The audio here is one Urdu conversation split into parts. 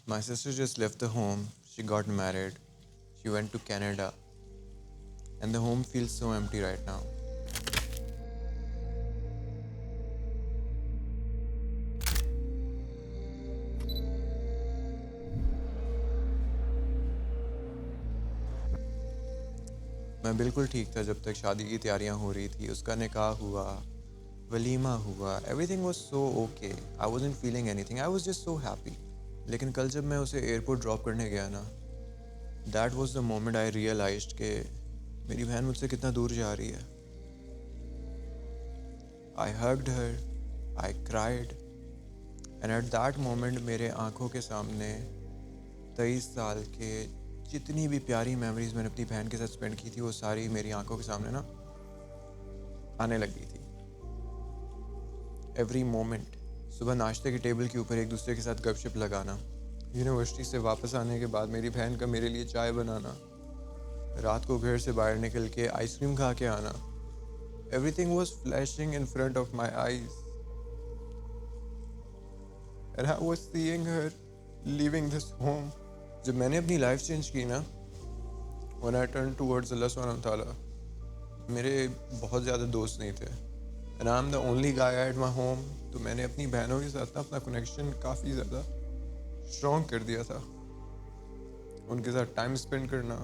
My sister just left the home. She got married. She went to Canada. And the home feels so empty right now. میں بالکل ٹھیک تھا جب تک شادی کی تیاریاں ہو رہی تھی. اس کا نکاح ہوا, ولیمہ ہوا. Every thing was so okay. I wasn't feeling any thing. I was just so happy. لیکن کل جب میں اسے ایئرپورٹ ڈراپ کرنے گیا نا, that was the moment I realised کہ میری بہن مجھ سے کتنا دور جا رہی ہے. I hugged her, I cried, and at that moment میرے آنکھوں کے سامنے 23 سال کے جتنی بھی پیاری میموریز میں نے اپنی بہن کے ساتھ اسپینڈ کی تھی وہ ساری میری آنکھوں کے سامنے نا آنے لگ گئی تھی. Every moment. صبح ناشتے کے ٹیبل کے اوپر ایک دوسرے کے ساتھ گپ شپ لگانا, یونیورسٹی سے واپس آنے کے بعد میری بہن کا میرے لیے چائے بنانا, رات کو گھر سے باہر نکل کے آئس کریم کھا کے آنا. Everything was flashing in front of my eyes. And I was seeing her leaving this home. جب میں نے اپنی لائف چینج کی نا, when I turned towards اللہ سبحانہ تعالیٰ, میرے بہت زیادہ دوست نہیں تھے. and I'm the only guy at my home. تو میں نے اپنی بہنوں کے ساتھ اپنا کنیکشن کافی زیادہ اسٹرانگ کر دیا تھا. ان کے ساتھ ٹائم اسپینڈ کرنا,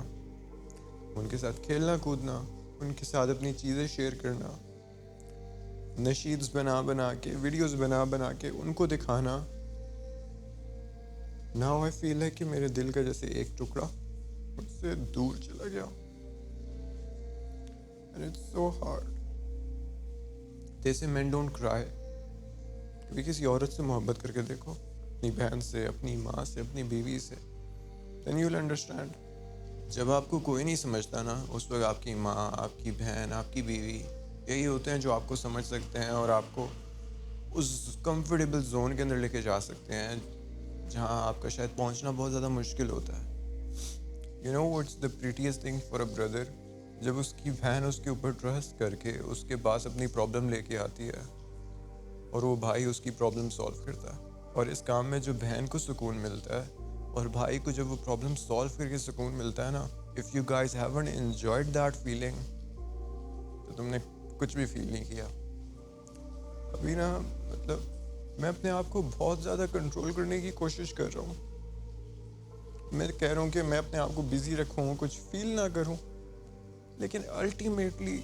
ان کے ساتھ کھیلنا کودنا, ان کے ساتھ اپنی چیزیں شیئر کرنا, نشیدز بنا بنا کے, ویڈیوز بنا بنا کے ان کو دکھانا. ناؤ آئی فیل ہے کہ میرے دل کا جیسے ایک ٹکڑا مجھ سے دور چلا گیا. And it's so hard. They say men don't cry. کبھی کسی عورت سے محبت کر کے دیکھو, اپنی بہن سے, اپنی ماں سے, اپنی بیوی سے, then you'll understand. جب آپ کو کوئی نہیں سمجھتا نا, اس وقت آپ کی ماں, آپ کی بہن, آپ کی بیوی یہی ہوتے ہیں جو آپ کو سمجھ سکتے ہیں اور آپ کو اس کمفرٹیبل زون کے اندر لے کے جا سکتے ہیں جہاں آپ کا شاید پہنچنا بہت زیادہ مشکل ہوتا ہے. You know what's the prettiest thing for a brother? جب اس کی بہن اس کے اوپر ٹرسٹ کر کے اس کے پاس اپنی پرابلم لے کے آتی ہے اور وہ بھائی اس کی پرابلم سولو کرتا ہے. اور اس کام میں جو بہن کو سکون ملتا ہے اور بھائی کو جب وہ پرابلم سولو کر کے سکون ملتا ہے نا, if you guys haven't enjoyed that feeling تو تم نے کچھ بھی فیل نہیں کیا. ابھی نا مطلب میں اپنے آپ کو بہت زیادہ کنٹرول کرنے کی کوشش کر رہا ہوں. میں کہہ رہا ہوں کہ میں اپنے آپ کو بزی رکھوں, کچھ فیل نہ کروں, لیکن الٹیمیٹلی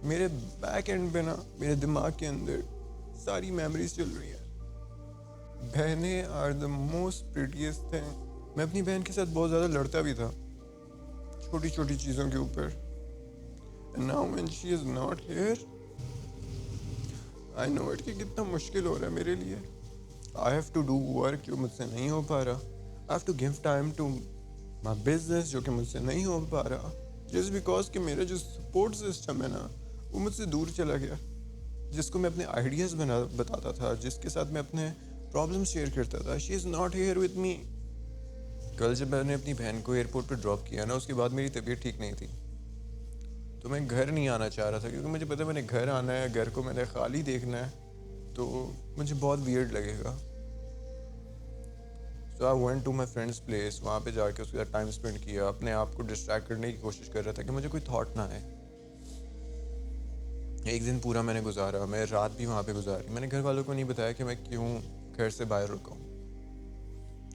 میرے بیک اینڈ پہ نا, میرے دماغ کے اندر ساری میموریز چل رہی ہیں. بہنیں آر دا موسٹ پریٹیسٹ تھنگ. میں اپنی بہن کے ساتھ بہت زیادہ لڑتا بھی تھا چھوٹی چھوٹی چیزوں کے اوپر. And now when she is not here, I know it کہ کتنا مشکل ہو رہا ہے میرے لیے. I have to do work جو مجھ سے نہیں ہو پا رہا. I have to give time to my business جو کہ مجھ سے نہیں ہو پا رہا. Just because کہ میرا جو سپورٹ سسٹم ہے نا وہ مجھ سے دور چلا گیا, جس کو میں اپنے آئیڈیاز بتاتا تھا, جس کے ساتھ میں اپنے پرابلم شیئر کرتا تھا. She is not here with me. کل جب میں نے اپنی بہن کو ایئرپورٹ پہ ڈراپ کیا نا, اس کے بعد میری طبیعت ٹھیک نہیں تھی, تو میں گھر نہیں آنا چاہ رہا تھا کیونکہ مجھے پتا میں نے گھر آنا ہے, گھر کو میں نے خالی دیکھنا ہے تو مجھے بہت ویئرڈ لگے گا. So I went to my friends place. وہاں پہ جا کے اس کے ساتھ ٹائم اسپینڈ کیا, اپنے آپ کو ڈسٹریکٹ کرنے کی کوشش کر رہا تھا کہ مجھے کوئی تھاٹ نہ آئے. ایک دن پورا میں نے گزارا, میں رات بھی وہاں پہ گزاری. میں نے گھر والوں کو نہیں بتایا کہ میں کیوں گھر سے باہر رکا ہوں.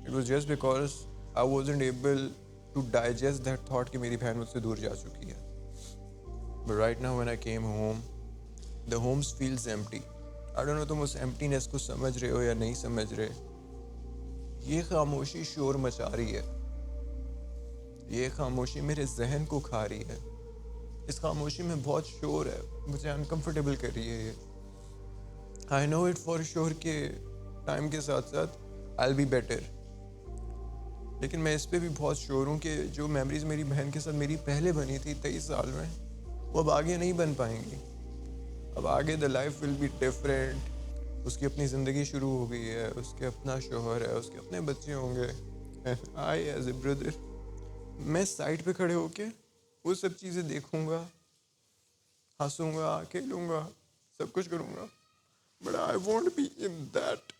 It was just because I wasn't able to digest that thought کہ میری بہن مجھ سے دور جا چکی ہے. But right now when I came home, the homes feels empty. I don't know تم اس ایمپٹینس کو سمجھ رہے ہو یا نہیں سمجھ رہے. یہ خاموشی شور مچا رہی ہے, یہ خاموشی میرے ذہن کو کھا رہی ہے. اس خاموشی میں بہت شور ہے, مجھے انکمفرٹیبل کر رہی ہے یہ. آئی نو اٹ فار شیور کہ ٹائم کے ساتھ ساتھ آئی ول بی بیٹر. لیکن میں اس پہ بھی بہت شیور ہوں کہ جو میموریز میری بہن کے ساتھ میری پہلے بنی تھی 23 سال میں, وہ اب آگے نہیں بن پائیں گی. اب آگے the life will be different. اس کی اپنی زندگی شروع ہو گئی ہے, اس کے اپنا شوہر ہے, اس کے اپنے بچے ہوں گے. And I as a brother, میں سائڈ پہ کھڑے ہو کے وہ سب چیزیں دیکھوں گا, ہنسوں گا, کھیلوں گا, سب کچھ کروں گا. But I want be in that.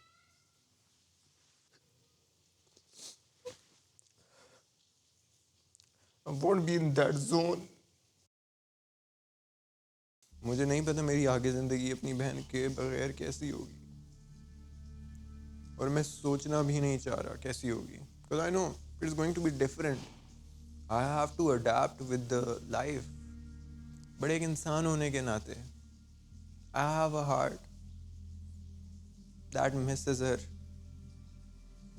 I won't be in that zone. مجھے نہیں پتا میری آگے زندگی اپنی بہن کے بغیر کیسی ہوگی, اور میں سوچنا بھی نہیں چاہ رہا کیسی ہوگی, because I know it's going to be different. I have to adapt with the life. بڑے ایک انسان ہونے کے ناطے I have a heart that misses her,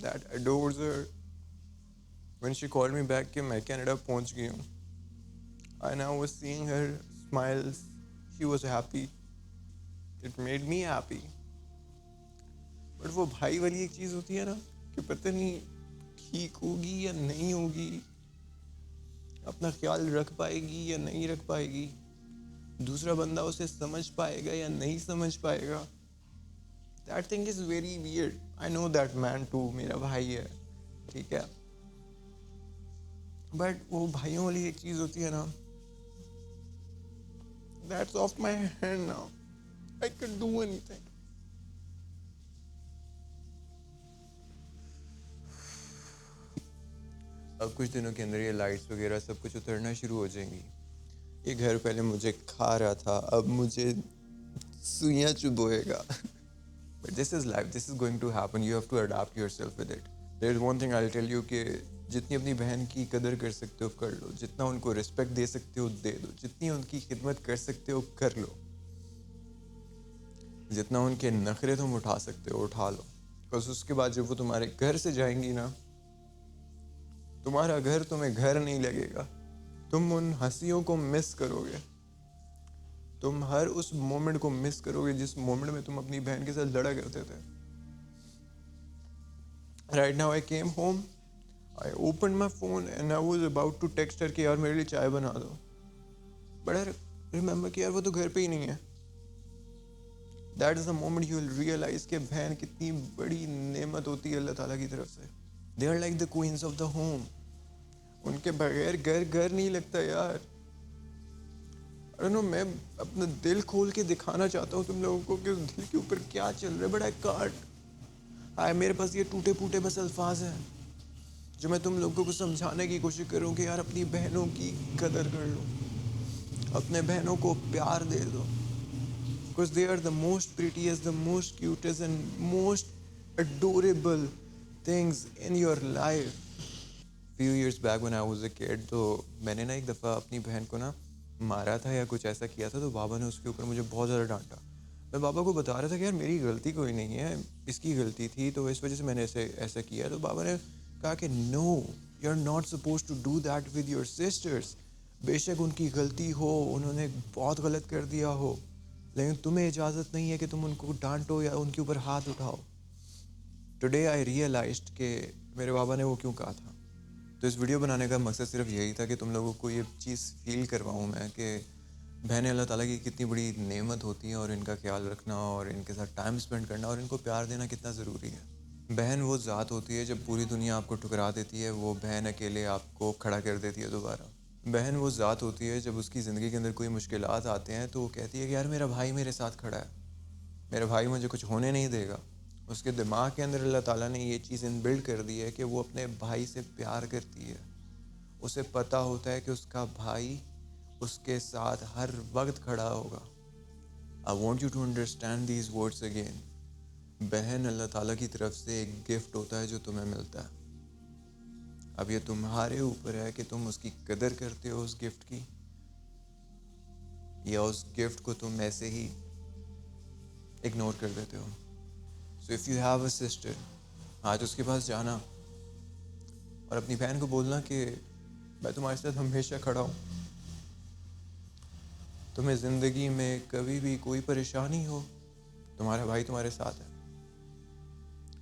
that adores her. When she called me back کہ میں کینیڈا پہنچ گئی ہوں, and I was seeing her smiles, she was happy, it made me happy. But وہ بھائی والی ایک چیز ہوتی ہے نا کہ پتہ نہیں ٹھیک ہوگی یا نہیں ہوگی, اپنا خیال رکھ پائے گی یا نہیں رکھ پائے گی, دوسرا بندہ اسے سمجھ پائے گا یا نہیں سمجھ پائے گا. That thing is very weird. I know that man too, میرا بھائی ہے, ٹھیک ہے, بٹ وہ بھائیوں والی ایک چیز ہوتی ہے نا, that's off my hand now. I can do anything. اب کچھ دنوں کے اندر یہ لائٹس وغیرہ سب کچھ اترنا شروع ہو جائیں گی. یہ گھر پہلے مجھے کھا رہا تھا, اب مجھے سوئیاں چبوئے گا. But this is life, this is going to happen, you have to adapt yourself with it. There is one thing I'll tell you کہ جتنی اپنی بہن کی قدر کر سکتے ہو کر لو, جتنا ان کو رسپیکٹ دے سکتے ہو دے دو, جتنی ان کی خدمت کر سکتے ہو کر لو, جتنا ان کے نخرے تم اٹھا سکتے ہو اٹھا لو. بس اس کے بعد جب وہ تمہارے گھر سے جائیں گی نا, تمہارا گھر تمہیں گھر نہیں لگے گا. تم ان ہنسیوں کو مس کرو گے, تم ہر اس مومنٹ کو مس کرو گے جس مومنٹ میں تم اپنی بہن کے ساتھ لڑا کرتے تھے. Right now I came home, I opened my phone and I was about to text her کہ یار میرے لیے چائے بنا دو, but I remember کہ یار وہ تو گھر پہ ہی نہیں ہے. That is the moment you will realize کہ بہن کتنی بڑی نعمت ہوتی ہے اللہ تعالیٰ کی طرف سے. They are like the queens of the home. ان کے بغیر گھر گھر نہیں لگتا یار. I don't know, میں اپنا دل کھول کے دکھانا چاہتا ہوں تم لوگوں کو کہ اس دل کے اوپر کیا چل رہا ہے, بٹ I can't. میرے پاس یہ ٹوٹے پھوٹے بس الفاظ ہیں جو میں تم لوگوں کو سمجھانے کی کوشش کروں کہ یار اپنی بہنوں کی قدر کر لو, اپنے بہنوں کو پیار دے دو, because they are the most prettiest, the most cutest and most adorable things in your life. Few years back when I was a kid, تو میں نے نا ایک دفعہ اپنی بہن کو نا مارا تھا یا کچھ ایسا کیا تھا, تو بابا نے اس کے اوپر مجھے بہت زیادہ ڈانٹا. میں بابا کو بتا رہا تھا کہ یار میری غلطی کوئی نہیں ہے, اس کی غلطی تھی تو اس وجہ سے میں نے ایسا کیا. تو بابا نے کہا کہ no, you are not suppose to do that with your sisters. بے شک ان کی غلطی ہو, انہوں نے بہت غلط کر دیا ہو, لیکن تمہیں اجازت نہیں ہے کہ تم ان کو ڈانٹو یا ان کے اوپر ہاتھ اٹھاؤ. ٹوڈے آئی ریئلائزڈ کہ میرے بابا نے وہ کیوں کہا تھا. تو اس ویڈیو بنانے کا مقصد صرف یہی تھا کہ تم لوگوں کو یہ چیز فیل کرواؤں میں کہ بہنیں اللہ تعالیٰ کی کتنی بڑی نعمت ہوتی ہیں, اور ان کا خیال رکھنا اور ان کے ساتھ ٹائم اسپینڈ کرنا اور ان کو پیار دینا کتنا ضروری ہے. بہن وہ ذات ہوتی ہے جب پوری دنیا آپ کو ٹھکرا دیتی ہے, وہ بہن اکیلے آپ کو کھڑا کر دیتی ہے دوبارہ. بہن وہ ذات ہوتی ہے جب اس کی زندگی کے اندر کوئی مشکلات آتے ہیں تو وہ کہتی ہے کہ یار میرا بھائی میرے ساتھ کھڑا ہے, میرا بھائی مجھے کچھ ہونے نہیں دے گا. اس کے دماغ کے اندر اللہ تعالیٰ نے یہ چیز ان بلڈ کر دی ہے کہ وہ اپنے بھائی سے پیار کرتی ہے. اسے پتہ ہوتا ہے کہ اس کا بھائی اس کے ساتھ ہر وقت کھڑا ہوگا. I want you to understand these words again. بہن اللہ تعالیٰ کی طرف سے ایک گفٹ ہوتا ہے جو تمہیں ملتا ہے. اب یہ تمہارے اوپر ہے کہ تم اس کی قدر کرتے ہو اس گفٹ کی, یا اس گفٹ کو تم ایسے ہی اگنور کر دیتے ہو. So if you have a sister, آج اس کے پاس جانا اور اپنی بہن کو بولنا کہ میں تمہارے ساتھ ہمیشہ کھڑا ہوں, تمہیں زندگی میں کبھی بھی کوئی پریشانی ہو تمہارا بھائی تمہارے ساتھ ہے,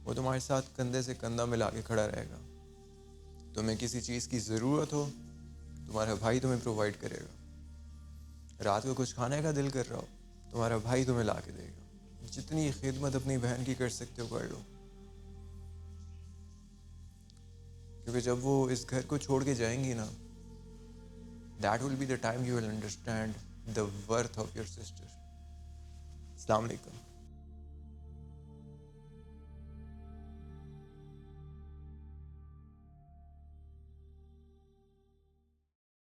وہ تمہارے ساتھ کندھے سے کندھا ملا کے کھڑا رہے گا. تمہیں کسی چیز کی ضرورت ہو تمہارا بھائی تمہیں پرووائڈ کرے گا. رات کو کچھ کھانے کا دل کر رہا ہو تمہارا بھائی تمہیں لا کے دے گا. جتنی خدمت اپنی بہن کی کر سکتے ہو کر لو, کیونکہ جب وہ اس گھر کو چھوڑ کے جائیں گی نا, that will be the time you will understand the worth of your sister. السلام علیکم.